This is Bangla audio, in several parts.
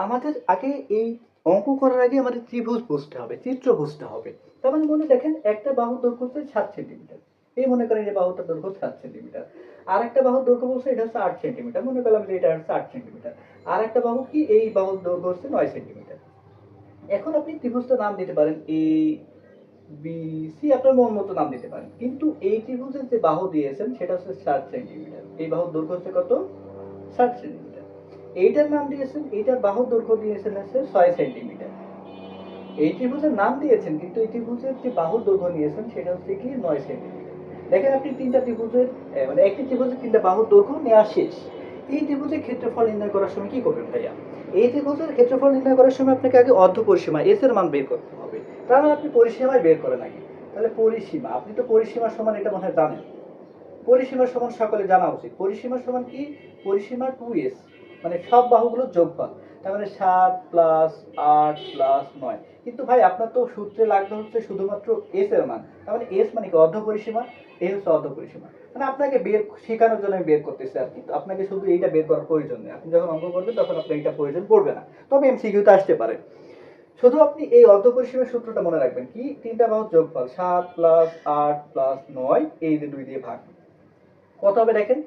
আমাদের আগে এই অঙ্ক করার আগে আমাদের ত্রিভুজ বুঝতে হবে, চিত্র বুঝতে হবে। তার মানে মনে দেখেন একটা বাহুর দৈর্ঘ্য হচ্ছে 7 সেন্টিমিটার। এই মনে করেন যে বাহুটার দৈর্ঘ্য 7 সেন্টিমিটার। আর একটা বাহুর দৈর্ঘ্য বলছে এটা হচ্ছে 8 সেন্টিমিটার। মনে করলাম যে এটা হচ্ছে 8 সেন্টিমিটার। আর একটা বাহু কি এই বাহুর দৈর্ঘ্য হচ্ছে 9 সেন্টিমিটার। এখন আপনি ত্রিভুজটার নাম দিতে পারেন এ বি সি, আপনার মন মতো নাম দিতে পারেন। কিন্তু এই ত্রিভুজের যে বাহু দিয়েছেন সেটা হচ্ছে 60 সেন্টিমিটার। এই বাহুর দৈর্ঘ্য হচ্ছে কত? 60 সেন্টিমিটার। এইটার নাম দিয়েছেন, এইটার বাহুর দৈর্ঘ্য দিয়েছেন হচ্ছে 6 সেন্টিমিটার। এই ত্রিভুজের নাম দিয়েছেন কিন্তু এই ত্রিভুজের যে বাহুর দৈর্ঘ্য নিয়েছেন সেটা হচ্ছে কি 9 সেন্টিমিটার। দেখেন আপনি তিনটা ত্রিভুজের মানে একটি ত্রিভুজের তিনটা বাহুর দৈর্ঘ্য নেওয়া শেষ। এই ত্রিভুজের ক্ষেত্রফল নির্ণয় করার সময় কি করবেন ভাইয়া? এই ত্রিভুজের ক্ষেত্রফল নির্ণয় করার সময় আপনাকে আগে অর্ধ পরিসীমা এস এর মান বের করতে হবে। তার মানে আপনি পরিসীমায় বের করেন আগে। তাহলে পরিসীমা, আপনি তো পরিসীমা সমান এটা মনে হয় জানেন। পরিসীমা সমান সকলে জানা উচিত। পরিসীমা সমান কি? পরিসীমা 2s, মানে সব বাহুগুলোর যোগফল। তার মানে 7 প্লাস 8 প্লাস 9। কিন্তু ভাই আপনার তো সূত্রে লাগবে হচ্ছে শুধুমাত্র s এর মান। তার মানে s মানে কি? অর্ধ পরিসীমা। এই হচ্ছে অর্ধ পরিসীমা। মানে আপনাকে বের শেখানোর জন্য আমি বের করতেছি আর কি। আপনাকে শুধু এইটা বের করার প্রয়োজন নেই। আপনি যখন অঙ্ক করবেন তখন আপনার এটা প্রয়োজন পড়বে না। তবে এমসিকিউতে আসতে পারে। শুধু আপনি এই অর্ধ পরিসীমার সূত্রটা মনে রাখবেন কি? তিনটা বাহুর যোগফল 7 প্লাস 8 প্লাস 9, এই যে 2 দিয়ে ভাগ। কত হবে দেখেন?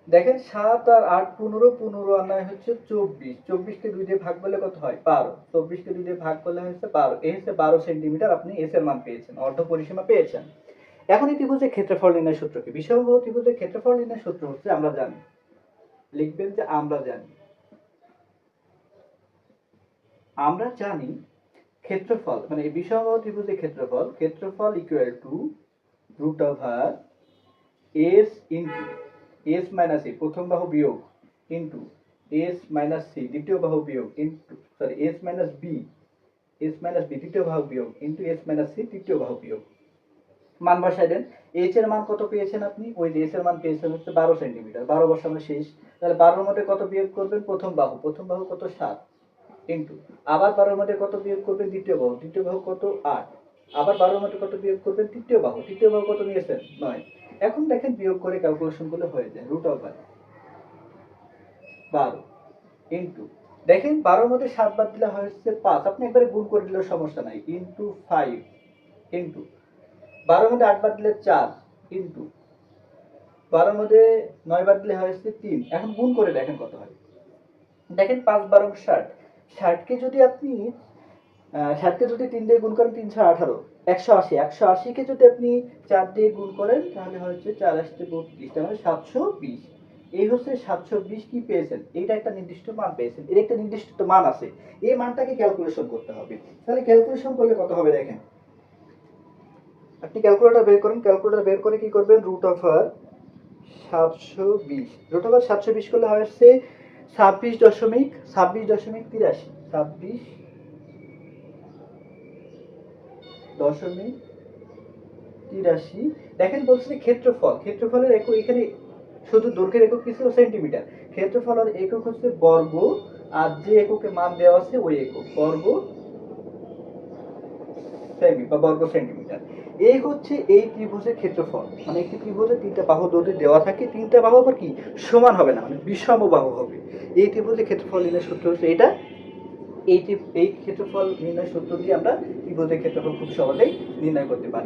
দেখেন 7 আর 8 15, 15 আর 9 হচ্ছে 24। 24 কে 2 দিয়ে ভাগ করলে কত হয়? 12। 24 কে 2 দিয়ে ভাগ করলে হচ্ছে 12। এই হচ্ছে 12 সেন্টিমিটার আপনি এস এর মান পেয়েছেন, অর্ধ পরিসীমা পেয়েছেন। এখন এই ত্রিভুজের ক্ষেত্রফল নির্ণয় সূত্র কি? বিষমবাহু ত্রিভুজের ক্ষেত্রফল নির্ণয় সূত্র হচ্ছে আমরা জানি। লিখবেন যে আমরা জানি। আমরা জানি ক্ষেত্রফল মানে এই বিষমবাহু ত্রিভুজের ক্ষেত্রফল equal to root over s into s minus a প্রথম বাহু বিয়োগ ইন্টু এস মাইনাস সি দ্বিতীয় বাহু বিয়োগ ইন্টু এস মাইনাস বি তৃতীয় বাহু বিয়োগ ইন্টু এস মাইনাস সি তৃতীয় বাহু বিয়োগ। মান বসাই দেন। এইচ এর মান কত পেয়েছেন আপনি? ওই যে এস এর মান পেয়েছেন হচ্ছে 12 সেন্টিমিটার। 12 বসানো শেষ। তাহলে 12 এর মধ্যে কত বিয়োগ করবেন? প্রথম বাহু কত? 7 ইন্টু আবার 12 এর মধ্যে কত বিয়োগ করবেন? দ্বিতীয় বাহু কত? 8। আবার 12 এর মধ্যে কত বিয়োগ করবেন? তৃতীয় বাহু কত নিয়েছেন? 9। এখন দেখেন বিয়োগ করে ক্যালকুলেশন করলে হয়ে যায় রুট ওভার 12 ইন্টু দেখেন 12 এর মধ্যে 7 বাদ দিলে হয় হচ্ছে 5। আপনি একবারে গুণ করে দিলেও সমস্যা নাই। ইন্টু 5 ইন্টু 12 এর মধ্যে 8 বাদ দিলে 4 ইন্টু 12 এর মধ্যে 9 বাদ দিলে হয় হচ্ছে 3। এখন গুণ করে দেখেন কত হয়। দেখেন 5 12 60। 60 কে যদি আপনি 60 কে যদি 3 দিয়ে গুণ করেন 3 6 18, 180। 180 কে যদি আপনি 4 দিয়ে গুণ করেন তাহলে হচ্ছে 4 আসতে 32, তার মানে 720। এই হচ্ছে 720 কি পেয়েছেন? এইটা একটা নির্দিষ্ট মান পেয়েছেন। এর একটা নির্দিষ্ট মান আছে। এই মানটাকে ক্যালকুলেশন করতে হবে। তাহলে ক্যালকুলেশন করলে কত হবে দেখেন। আপনি ক্যালকুলেটর বের করে কি করবেন? Root over 720। রুট ওভার 720 করলে হয় হচ্ছে 26.83। 26.83। দেখেন বলছে ক্ষেত্রফলের একক এখানে শুধু দৈর্ঘ্যের একক কি ছিল? সেন্টিমিটার। ক্ষেত্রফলের একক হচ্ছে বর্গ, আর যে এককে মান দেওয়া আছে ওই একক বর্গ সেমি বা বর্গ সেন্টিমিটার। এই হচ্ছে এই ত্রিভুজের ক্ষেত্রফল। মানে একটি ত্রিভুজের তিনটা বাহু যদি দেওয়া থাকে, তিনটা বাহু আবার কি সমান হবে না, মানে বিষম বাহু হবে। এই ত্রিভুজের ক্ষেত্রফল নির্ণয় সূত্র হচ্ছে এটা। এই ক্ষেত্রফল নির্ণয় সূত্র দিয়ে আমরা ত্রিভুজের ক্ষেত্রফল খুব সহজেই নির্ণয় করতে পারি।